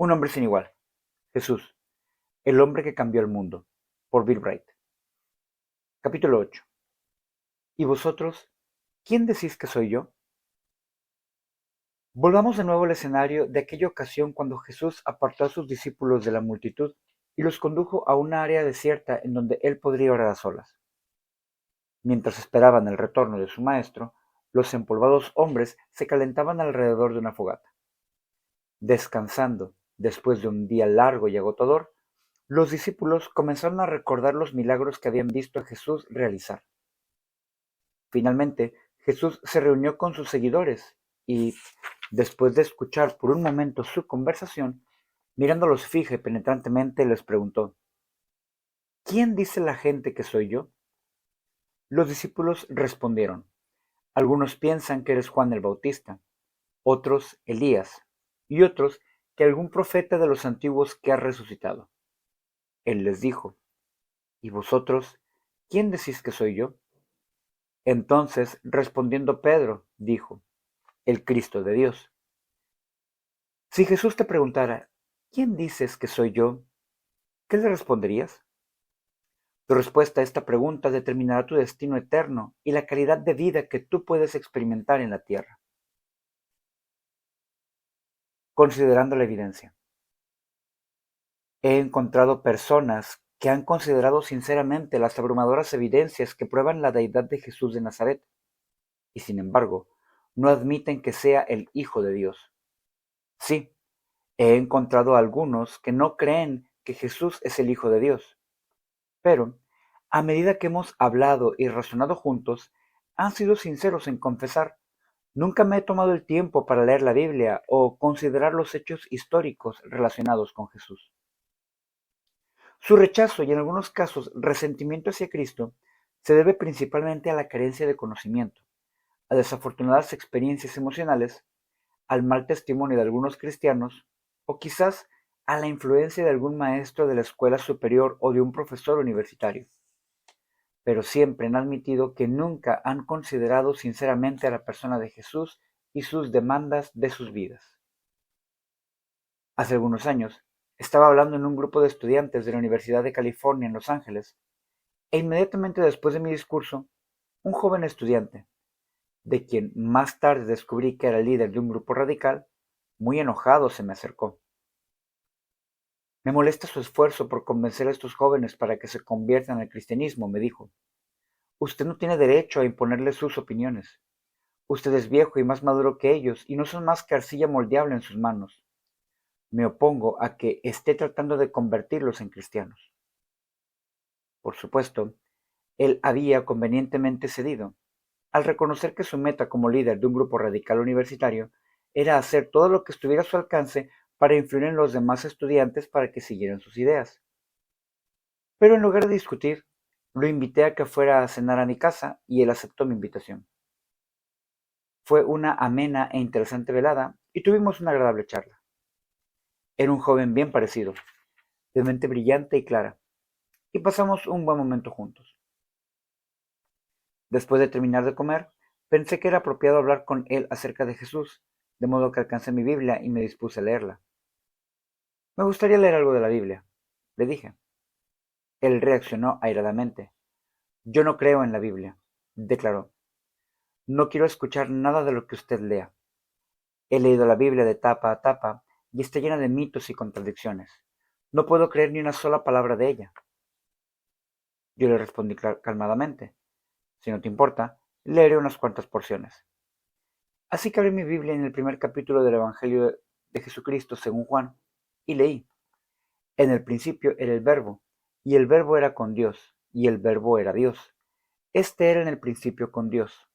Un hombre sin igual. Jesús, el hombre que cambió el mundo. Por Bill Bright. Capítulo 8. ¿Y vosotros, quién decís que soy yo? Volvamos de nuevo al escenario de aquella ocasión cuando Jesús apartó a sus discípulos de la multitud y los condujo a una área desierta en donde él podría orar a solas. Mientras esperaban el retorno de su maestro, los empolvados hombres se calentaban alrededor de una fogata. Descansando, después de un día largo y agotador, los discípulos comenzaron a recordar los milagros que habían visto a Jesús realizar. Finalmente, Jesús se reunió con sus seguidores y, después de escuchar por un momento su conversación, mirándolos fija y penetrantemente, les preguntó: ¿Quién dice la gente que soy yo? Los discípulos respondieron: algunos piensan que eres Juan el Bautista, otros Elías, y otros que algún profeta de los antiguos que ha resucitado. Él les dijo: ¿Y vosotros, quién decís que soy yo? Entonces, respondiendo Pedro, dijo: el Cristo de Dios. Si Jesús te preguntara: ¿quién dices que soy yo?, ¿qué le responderías? Tu respuesta a esta pregunta determinará tu destino eterno y la calidad de vida que tú puedes experimentar en la tierra. Considerando la evidencia. He encontrado personas que han considerado sinceramente las abrumadoras evidencias que prueban la deidad de Jesús de Nazaret, y sin embargo, no admiten que sea el Hijo de Dios. Sí, he encontrado a algunos que no creen que Jesús es el Hijo de Dios, pero, a medida que hemos hablado y razonado juntos, han sido sinceros en confesar: nunca me he tomado el tiempo para leer la Biblia o considerar los hechos históricos relacionados con Jesús. Su rechazo y en algunos casos resentimiento hacia Cristo se debe principalmente a la carencia de conocimiento, a desafortunadas experiencias emocionales, al mal testimonio de algunos cristianos, o quizás a la influencia de algún maestro de la escuela superior o de un profesor universitario. Pero siempre han admitido que nunca han considerado sinceramente a la persona de Jesús y sus demandas de sus vidas. Hace algunos años, estaba hablando en un grupo de estudiantes de la Universidad de California en Los Ángeles, e inmediatamente después de mi discurso, un joven estudiante, de quien más tarde descubrí que era el líder de un grupo radical, muy enojado se me acercó. Me molesta su esfuerzo por convencer a estos jóvenes para que se conviertan al cristianismo, me dijo. Usted no tiene derecho a imponerles sus opiniones. Usted es viejo y más maduro que ellos y no son más que arcilla moldeable en sus manos. Me opongo a que esté tratando de convertirlos en cristianos. Por supuesto, él había convenientemente cedido, al reconocer que su meta como líder de un grupo radical universitario era hacer todo lo que estuviera a su alcance para influir en los demás estudiantes para que siguieran sus ideas. Pero en lugar de discutir, lo invité a que fuera a cenar a mi casa y él aceptó mi invitación. Fue una amena e interesante velada y tuvimos una agradable charla. Era un joven bien parecido, de mente brillante y clara, y pasamos un buen momento juntos. Después de terminar de comer, pensé que era apropiado hablar con él acerca de Jesús, de modo que alcancé mi Biblia y me dispuse a leerla. Me gustaría leer algo de la Biblia, le dije. Él reaccionó airadamente. Yo no creo en la Biblia, declaró. No quiero escuchar nada de lo que usted lea. He leído la Biblia de tapa a tapa y está llena de mitos y contradicciones. No puedo creer ni una sola palabra de ella. Yo le respondí calmadamente. Si no te importa, leeré unas cuantas porciones. Así que abrí mi Biblia en el primer capítulo del Evangelio de Jesucristo según Juan, y leí: en el principio era el Verbo, y el Verbo era con Dios, y el Verbo era Dios. Este era en el principio con Dios.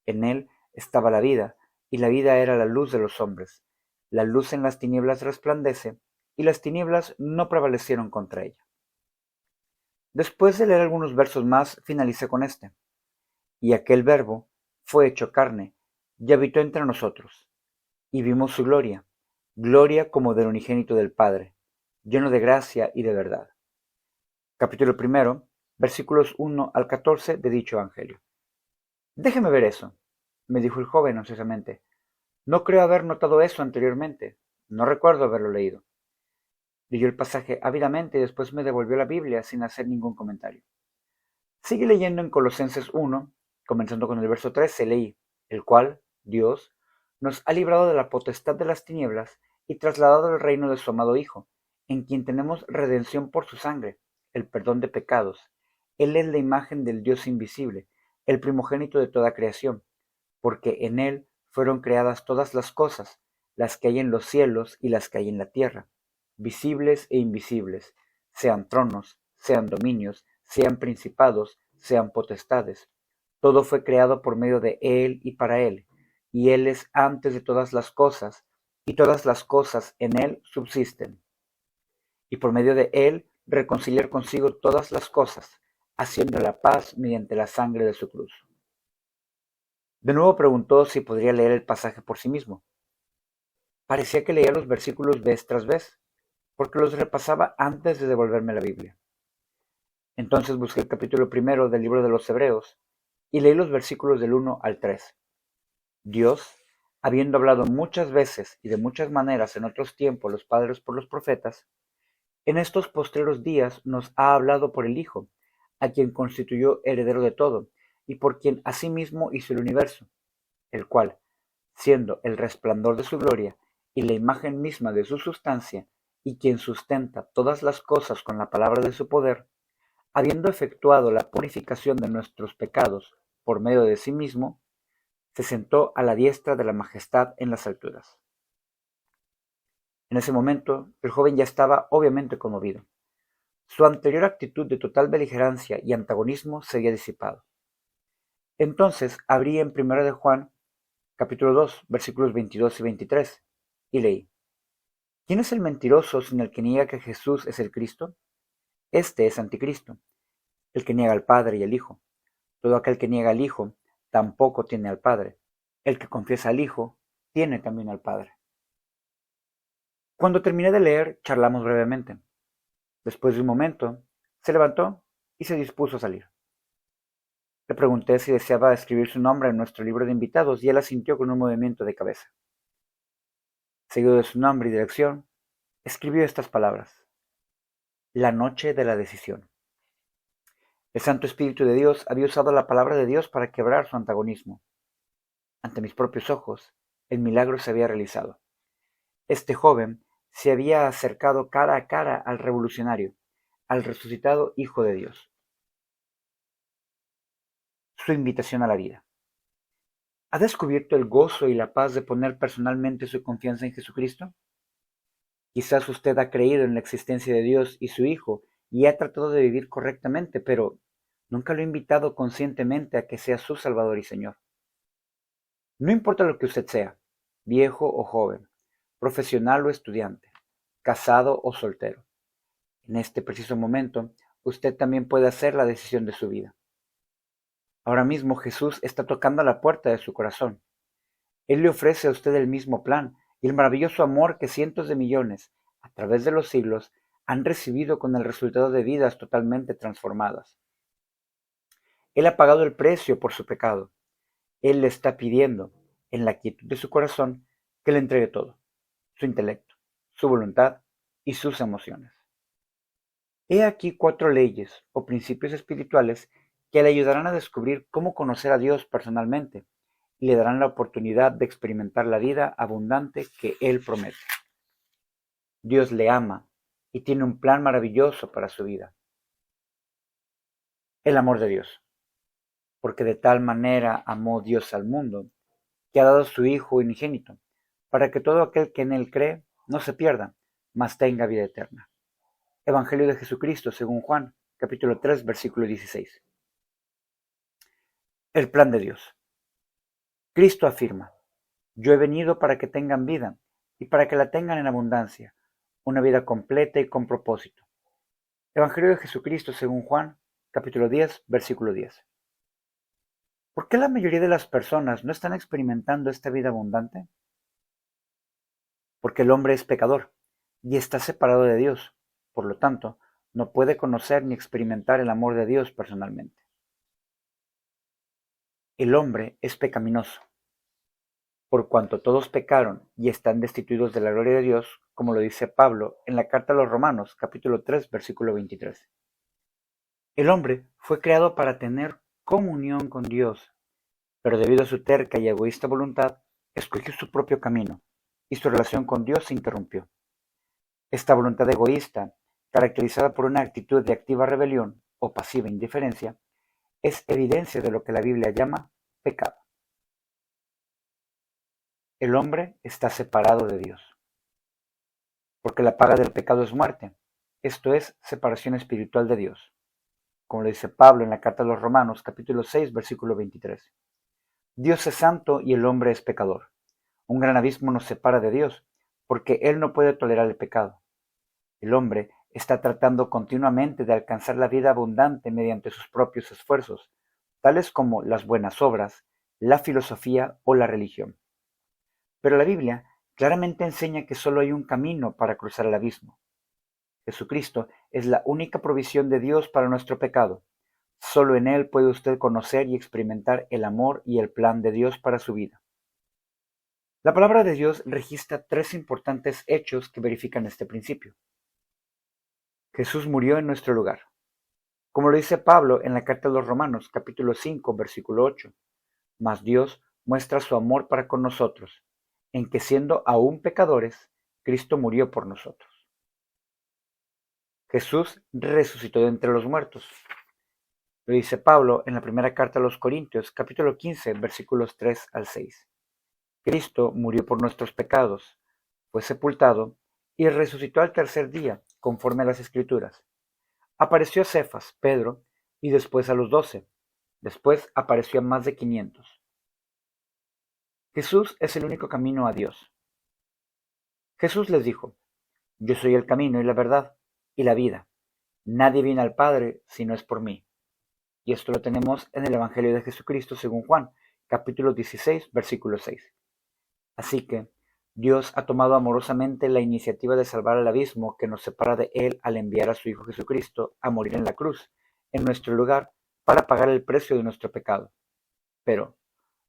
En él estaba la vida, y la vida era la luz de los hombres. La luz en las tinieblas resplandece, y las tinieblas no prevalecieron contra ella. Después de leer algunos versos más, finalicé con este: y aquel Verbo fue hecho carne, y habitó entre nosotros, y vimos su gloria, gloria como del unigénito del Padre, lleno de gracia y de verdad. Capítulo primero, versículos 1 al 14 de dicho evangelio. Déjeme ver eso, me dijo el joven ansiosamente. No creo haber notado eso anteriormente. No recuerdo haberlo leído. Leyó el pasaje ávidamente y después me devolvió la Biblia sin hacer ningún comentario. Sigue leyendo en Colosenses 1, comenzando con el verso 13, leí, el cual, Dios, nos ha librado de la potestad de las tinieblas y trasladado al reino de su amado Hijo, en quien tenemos redención por su sangre, el perdón de pecados. Él es la imagen del Dios invisible, el primogénito de toda creación, porque en él fueron creadas todas las cosas, las que hay en los cielos y las que hay en la tierra, visibles e invisibles, sean tronos, sean dominios, sean principados, sean potestades. Todo fue creado por medio de él y para él, y él es antes de todas las cosas, y todas las cosas en él subsisten. Y por medio de él reconciliar consigo todas las cosas, haciendo la paz mediante la sangre de su cruz. De nuevo preguntó si podría leer el pasaje por sí mismo. Parecía que leía los versículos vez tras vez, porque los repasaba antes de devolverme la Biblia. Entonces busqué el capítulo 1 del libro de los Hebreos y leí los versículos del 1 al 3. Dios, habiendo hablado muchas veces y de muchas maneras en otros tiempos los padres por los profetas, en estos postreros días nos ha hablado por el Hijo, a quien constituyó heredero de todo, y por quien asimismo hizo el universo, el cual, siendo el resplandor de su gloria y la imagen misma de su sustancia, y quien sustenta todas las cosas con la palabra de su poder, habiendo efectuado la purificación de nuestros pecados por medio de sí mismo, se sentó a la diestra de la majestad en las alturas. En ese momento, el joven ya estaba obviamente conmovido. Su anterior actitud de total beligerancia y antagonismo se había disipado. Entonces abrí en 1 de Juan, capítulo 2, versículos 22 y 23, y leí: ¿Quién es el mentiroso sin el que niega que Jesús es el Cristo? Este es anticristo, el que niega al Padre y al Hijo. Todo aquel que niega al Hijo tampoco tiene al Padre. El que confiesa al Hijo tiene también al Padre. Cuando terminé de leer, charlamos brevemente. Después de un momento, se levantó y se dispuso a salir. Le pregunté si deseaba escribir su nombre en nuestro libro de invitados y él asintió con un movimiento de cabeza. Seguido de su nombre y dirección, escribió estas palabras: La noche de la decisión. El Santo Espíritu de Dios había usado la palabra de Dios para quebrar su antagonismo. Ante mis propios ojos, el milagro se había realizado. Este joven se había acercado cara a cara al revolucionario, al resucitado Hijo de Dios. Su invitación a la vida. ¿Ha descubierto el gozo y la paz de poner personalmente su confianza en Jesucristo? Quizás usted ha creído en la existencia de Dios y su Hijo y ha tratado de vivir correctamente, pero nunca lo ha invitado conscientemente a que sea su Salvador y Señor. No importa lo que usted sea, viejo o joven, profesional o estudiante, casado o soltero. En este preciso momento, usted también puede hacer la decisión de su vida. Ahora mismo Jesús está tocando a la puerta de su corazón. Él le ofrece a usted el mismo plan y el maravilloso amor que cientos de millones, a través de los siglos, han recibido con el resultado de vidas totalmente transformadas. Él ha pagado el precio por su pecado. Él le está pidiendo, en la quietud de su corazón, que le entregue todo, su intelecto, su voluntad y sus emociones. He aquí 4 leyes o principios espirituales que le ayudarán a descubrir cómo conocer a Dios personalmente y le darán la oportunidad de experimentar la vida abundante que Él promete. Dios le ama y tiene un plan maravilloso para su vida. El amor de Dios. Porque de tal manera amó Dios al mundo, que ha dado a su Hijo unigénito, para que todo aquel que en Él cree no se pierda, mas tenga vida eterna. Evangelio de Jesucristo según Juan, capítulo 3, versículo 16. El plan de Dios. Cristo afirma: Yo he venido para que tengan vida, y para que la tengan en abundancia, una vida completa y con propósito. Evangelio de Jesucristo según Juan, capítulo 10, versículo 10. ¿Por qué la mayoría de las personas no están experimentando esta vida abundante? Porque el hombre es pecador y está separado de Dios, por lo tanto, no puede conocer ni experimentar el amor de Dios personalmente. El hombre es pecaminoso. por cuanto todos pecaron y están destituidos de la gloria de Dios, como lo dice Pablo en la carta a los Romanos, capítulo 3, versículo 23. El hombre fue creado para tener comunión con Dios, pero debido a su terca y egoísta voluntad, escogió su propio camino, y su relación con Dios se interrumpió. Esta voluntad egoísta, caracterizada por una actitud de activa rebelión o pasiva indiferencia, es evidencia de lo que la Biblia llama pecado. El hombre está separado de Dios, porque la paga del pecado es muerte, esto es, separación espiritual de Dios, como lo dice Pablo en la carta a los Romanos, capítulo 6, versículo 23. Dios es santo y el hombre es pecador. Un gran abismo nos separa de Dios, porque Él no puede tolerar el pecado. El hombre está tratando continuamente de alcanzar la vida abundante mediante sus propios esfuerzos, tales como las buenas obras, la filosofía o la religión. Pero la Biblia claramente enseña que solo hay un camino para cruzar el abismo. Jesucristo es la única provisión de Dios para nuestro pecado. Solo en Él puede usted conocer y experimentar el amor y el plan de Dios para su vida. La palabra de Dios registra tres importantes hechos que verifican este principio. Jesús murió en nuestro lugar. Como lo dice Pablo en la carta a los Romanos, capítulo 5, versículo 8. Mas Dios muestra su amor para con nosotros, en que siendo aún pecadores, Cristo murió por nosotros. Jesús resucitó de entre los muertos. Lo dice Pablo en la primera carta a los Corintios, capítulo 15, versículos 3 al 6. Cristo murió por nuestros pecados, fue sepultado y resucitó al tercer día, conforme a las Escrituras. Apareció a Cefas, Pedro, y después a los 12. Después apareció a más de 500. Jesús es el único camino a Dios. Jesús les dijo: Yo soy el camino y la verdad y la vida. Nadie viene al Padre si no es por mí. Y esto lo tenemos en el Evangelio de Jesucristo según Juan, capítulo 16, versículo 6. Así que Dios ha tomado amorosamente la iniciativa de salvar el abismo que nos separa de Él al enviar a su Hijo Jesucristo a morir en la cruz, en nuestro lugar, para pagar el precio de nuestro pecado. Pero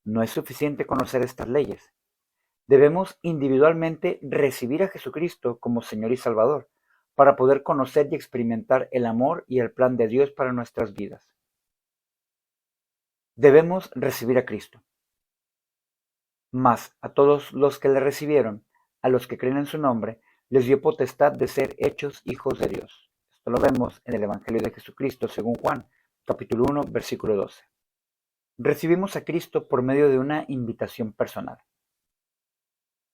no es suficiente conocer estas leyes. Debemos individualmente recibir a Jesucristo como Señor y Salvador, para poder conocer y experimentar el amor y el plan de Dios para nuestras vidas. Debemos recibir a Cristo. Mas a todos los que le recibieron, a los que creen en su nombre, les dio potestad de ser hechos hijos de Dios. Esto lo vemos en el Evangelio de Jesucristo según Juan, capítulo 1, versículo 12. Recibimos a Cristo por medio de una invitación personal.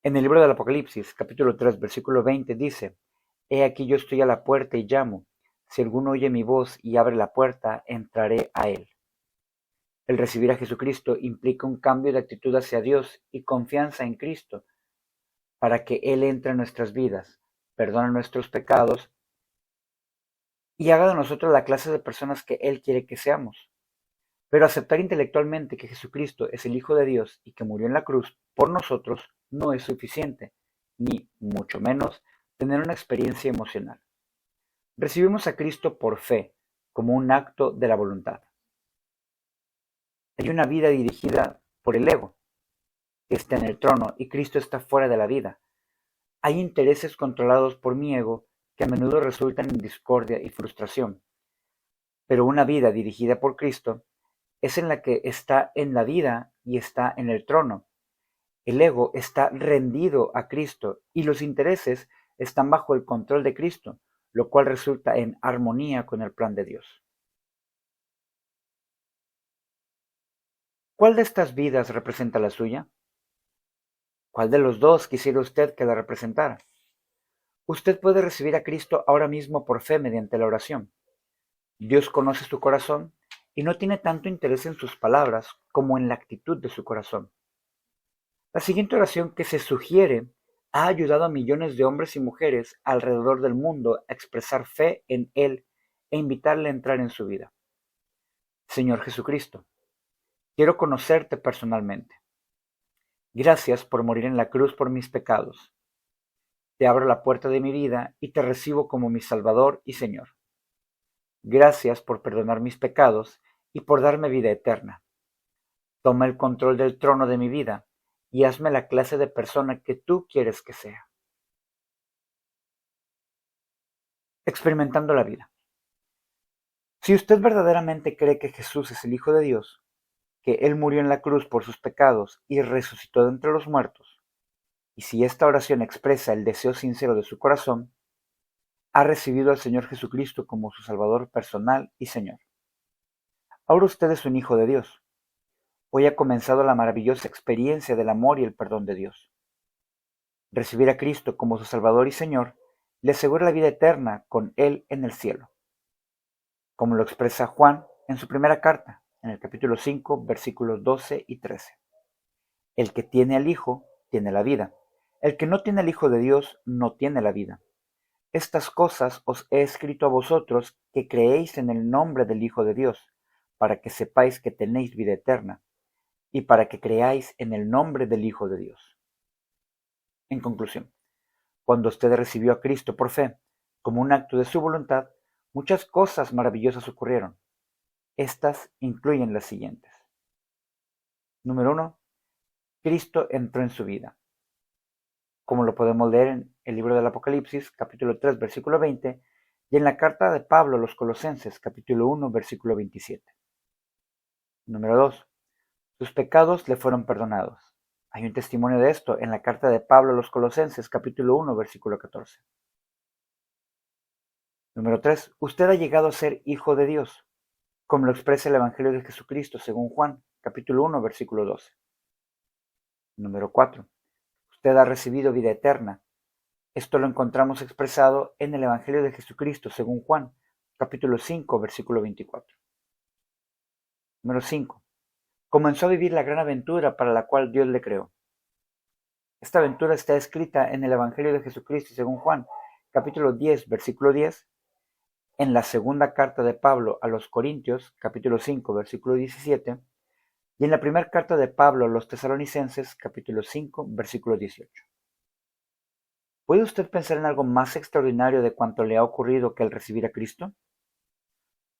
En el libro del Apocalipsis, capítulo 3, versículo 20, dice: He aquí yo estoy a la puerta y llamo. Si alguno oye mi voz y abre la puerta, entraré a él. El recibir a Jesucristo implica un cambio de actitud hacia Dios y confianza en Cristo, para que Él entre en nuestras vidas, perdone nuestros pecados y haga de nosotros la clase de personas que Él quiere que seamos. Pero aceptar intelectualmente que Jesucristo es el Hijo de Dios y que murió en la cruz por nosotros no es suficiente, ni mucho menos tener una experiencia emocional. Recibimos a Cristo por fe, como un acto de la voluntad. Hay una vida dirigida por el ego, que está en el trono, y Cristo está fuera de la vida. Hay intereses controlados por mi ego que a menudo resultan en discordia y frustración. Pero una vida dirigida por Cristo es en la que está en la vida y está en el trono. El ego está rendido a Cristo y los intereses están bajo el control de Cristo, lo cual resulta en armonía con el plan de Dios. ¿Cuál de estas vidas representa la suya? ¿Cuál de los dos quisiera usted que la representara? Usted puede recibir a Cristo ahora mismo por fe mediante la oración. Dios conoce su corazón y no tiene tanto interés en sus palabras como en la actitud de su corazón. La siguiente oración que se sugiere ha ayudado a millones de hombres y mujeres alrededor del mundo a expresar fe en Él e invitarle a entrar en su vida. Señor Jesucristo, quiero conocerte personalmente. Gracias por morir en la cruz por mis pecados. Te abro la puerta de mi vida y te recibo como mi Salvador y Señor. Gracias por perdonar mis pecados y por darme vida eterna. Toma el control del trono de mi vida y hazme la clase de persona que tú quieres que sea. Experimentando la vida. Si usted verdaderamente cree que Jesús es el Hijo de Dios, que Él murió en la cruz por sus pecados y resucitó de entre los muertos, y si esta oración expresa el deseo sincero de su corazón, ha recibido al Señor Jesucristo como su Salvador personal y Señor. Ahora usted es un hijo de Dios. Hoy ha comenzado la maravillosa experiencia del amor y el perdón de Dios. Recibir a Cristo como su Salvador y Señor le asegura la vida eterna con Él en el cielo, como lo expresa Juan en su primera carta, en el capítulo 5, versículos 12 y 13. El que tiene al Hijo tiene la vida. El que no tiene al Hijo de Dios no tiene la vida. Estas cosas os he escrito a vosotros que creéis en el nombre del Hijo de Dios, para que sepáis que tenéis vida eterna, y para que creáis en el nombre del Hijo de Dios. En conclusión, cuando usted recibió a Cristo por fe, como un acto de su voluntad, muchas cosas maravillosas ocurrieron. Estas incluyen las siguientes. Número 1. Cristo entró en su vida. Como lo podemos leer en el libro del Apocalipsis, capítulo 3, versículo 20, y en la carta de Pablo a los Colosenses, capítulo 1, versículo 27. Número 2. Sus pecados le fueron perdonados. Hay un testimonio de esto en la carta de Pablo a los Colosenses, capítulo 1, versículo 14. Número 3. Usted ha llegado a ser hijo de Dios, como lo expresa el Evangelio de Jesucristo según Juan, capítulo 1, versículo 12. Número 4. Usted ha recibido vida eterna. Esto lo encontramos expresado en el Evangelio de Jesucristo según Juan, capítulo 5, versículo 24. Número 5. Comenzó a vivir la gran aventura para la cual Dios le creó. Esta aventura está escrita en el Evangelio de Jesucristo según Juan, capítulo 10, versículo 10, en la segunda carta de Pablo a los Corintios, capítulo 5, versículo 17, y en la primera carta de Pablo a los Tesalonicenses, capítulo 5, versículo 18. ¿Puede usted pensar en algo más extraordinario de cuanto le ha ocurrido que el recibir a Cristo?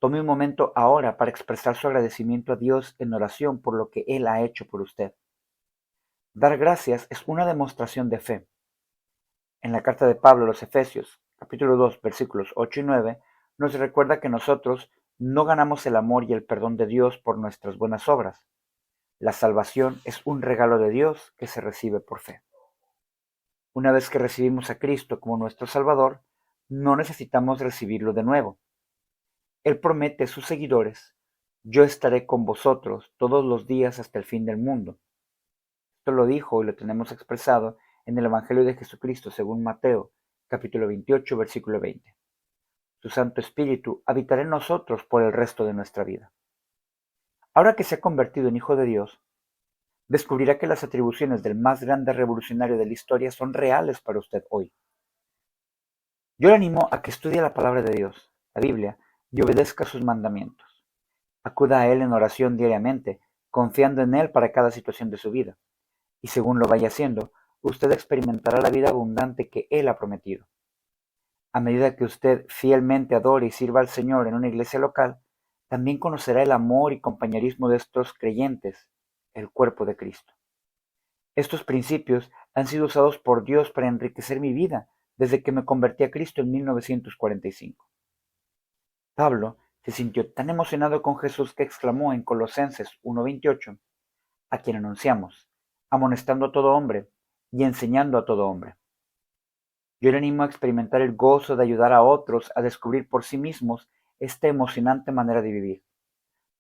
Tome un momento ahora para expresar su agradecimiento a Dios en oración por lo que Él ha hecho por usted. Dar gracias es una demostración de fe. En la carta de Pablo a los Efesios, capítulo 2, versículos 8 y 9, nos recuerda que nosotros no ganamos el amor y el perdón de Dios por nuestras buenas obras. La salvación es un regalo de Dios que se recibe por fe. Una vez que recibimos a Cristo como nuestro Salvador, no necesitamos recibirlo de nuevo. Él promete a sus seguidores: yo estaré con vosotros todos los días hasta el fin del mundo. Esto lo dijo y lo tenemos expresado en el Evangelio de Jesucristo según Mateo, capítulo 28, versículo 20. Su Santo Espíritu habitará en nosotros por el resto de nuestra vida. Ahora que se ha convertido en hijo de Dios, descubrirá que las atribuciones del más grande revolucionario de la historia son reales para usted hoy. Yo le animo a que estudie la palabra de Dios, la Biblia, y obedezca sus mandamientos. Acuda a Él en oración diariamente, confiando en Él para cada situación de su vida. Y según lo vaya haciendo, usted experimentará la vida abundante que Él ha prometido. A medida que usted fielmente adore y sirva al Señor en una iglesia local, también conocerá el amor y compañerismo de estos creyentes, el cuerpo de Cristo. Estos principios han sido usados por Dios para enriquecer mi vida desde que me convertí a Cristo en 1945. Pablo se sintió tan emocionado con Jesús que exclamó en Colosenses 1:28, a quien anunciamos, amonestando a todo hombre y enseñando a todo hombre. Yo le animo a experimentar el gozo de ayudar a otros a descubrir por sí mismos esta emocionante manera de vivir.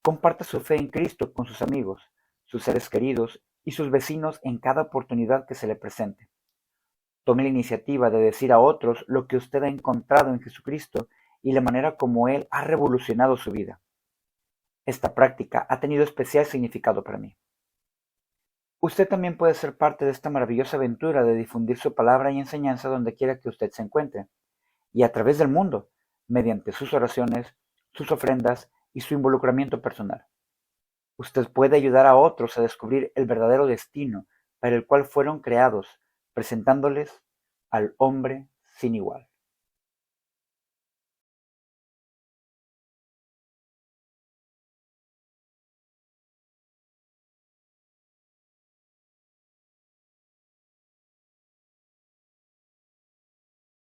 Comparta su fe en Cristo con sus amigos, sus seres queridos y sus vecinos en cada oportunidad que se le presente. Tome la iniciativa de decir a otros lo que usted ha encontrado en Jesucristo y la manera como Él ha revolucionado su vida. Esta práctica ha tenido especial significado para mí. Usted también puede ser parte de esta maravillosa aventura de difundir su palabra y enseñanza donde quiera que usted se encuentre, y a través del mundo, mediante sus oraciones, sus ofrendas y su involucramiento personal. Usted puede ayudar a otros a descubrir el verdadero destino para el cual fueron creados, presentándoles al hombre sin igual.